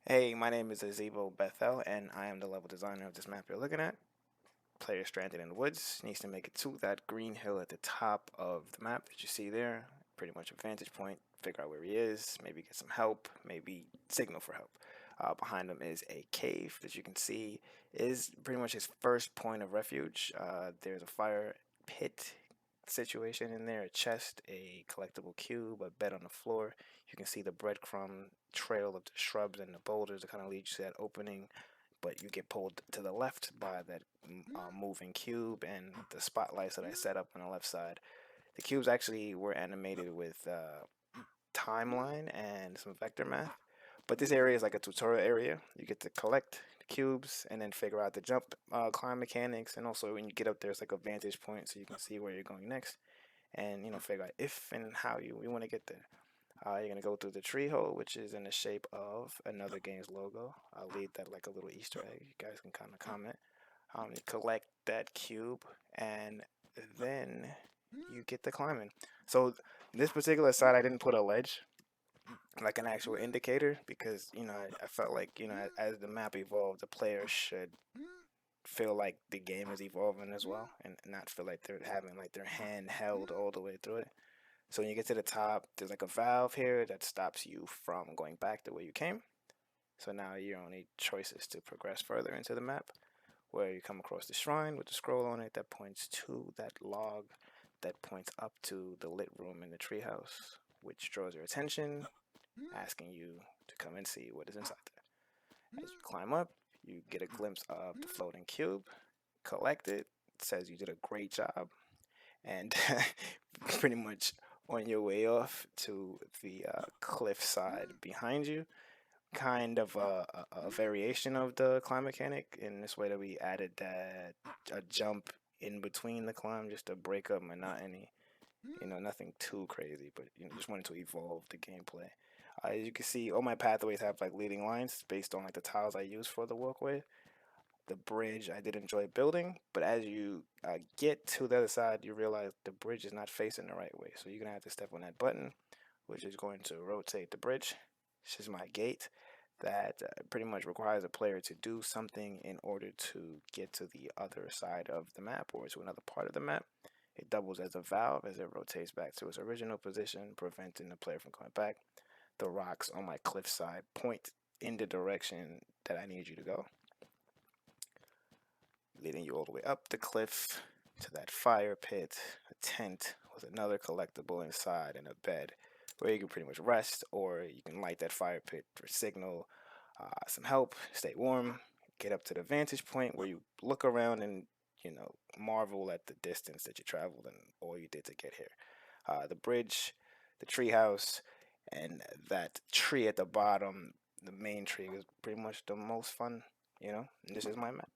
Hey, my name is Azibo Bethel, and I am the level designer of this map you're looking at. Player stranded in the woods needs to make it to that green hill at the top of the map that you see there. Pretty much a vantage point. Figure out where he is, maybe get some help, maybe signal for help. Behind him is a cave that you can see is pretty much his first point of refuge. There's a fire pit situation in there, a chest, a collectible cube, a bed on the floor. You can see the breadcrumb trail of the shrubs and the boulders that kind of lead you to that opening, but you get pulled to the left by that moving cube and the spotlights that I set up on the left side. The cubes actually were animated with timeline and some vector math, but this area is like a tutorial area. You get to collect the cubes and then figure out the jump climb mechanics, and also when you get up there, it's like a vantage point so you can see where you're going next, and figure out if and how you want to get there. You're gonna go through the tree hole, which is in the shape of another game's logo. I'll leave that like a little Easter egg. You guys can kind of comment. You collect that cube, and then you get the climbing. So this particular side, I didn't put a ledge, like an actual indicator, because I felt like as the map evolved, the player should feel like the game is evolving as well, and not feel like they're having like their hand held all the way through it. So when you get to the top, there's like a valve here that stops you from going back the way you came. So now your only choice is to progress further into the map, where you come across the shrine with the scroll on it that points to that log that points up to the lit room in the treehouse, which draws your attention, asking you to come and see what is inside there. As you climb up, you get a glimpse of the floating cube, collect it, it says you did a great job, and pretty much on your way off to the cliff side behind you, kind of a variation of the climb mechanic in this way that we added that a jump in between the climb just to break up monotony. Nothing too crazy, but just wanted to evolve the gameplay. As you can see, all my pathways have like leading lines based on like the tiles I use for the walkway. The bridge I did enjoy building, but as you get to the other side, you realize the bridge is not facing the right way. So you're gonna have to step on that button, which is going to rotate the bridge. This is my gate that pretty much requires a player to do something in order to get to the other side of the map or to another part of the map. It doubles as a valve as it rotates back to its original position, preventing the player from going back. The rocks on my cliff side point in the direction that I need you to go, leading you all the way up the cliff to that fire pit, a tent with another collectible inside, and a bed where you can pretty much rest, or you can light that fire pit for signal, some help, stay warm, get up to the vantage point where you look around and marvel at the distance that you traveled and all you did to get here. The bridge, the tree house, and that tree at the bottom, the main tree, was pretty much the most fun. And this is my map.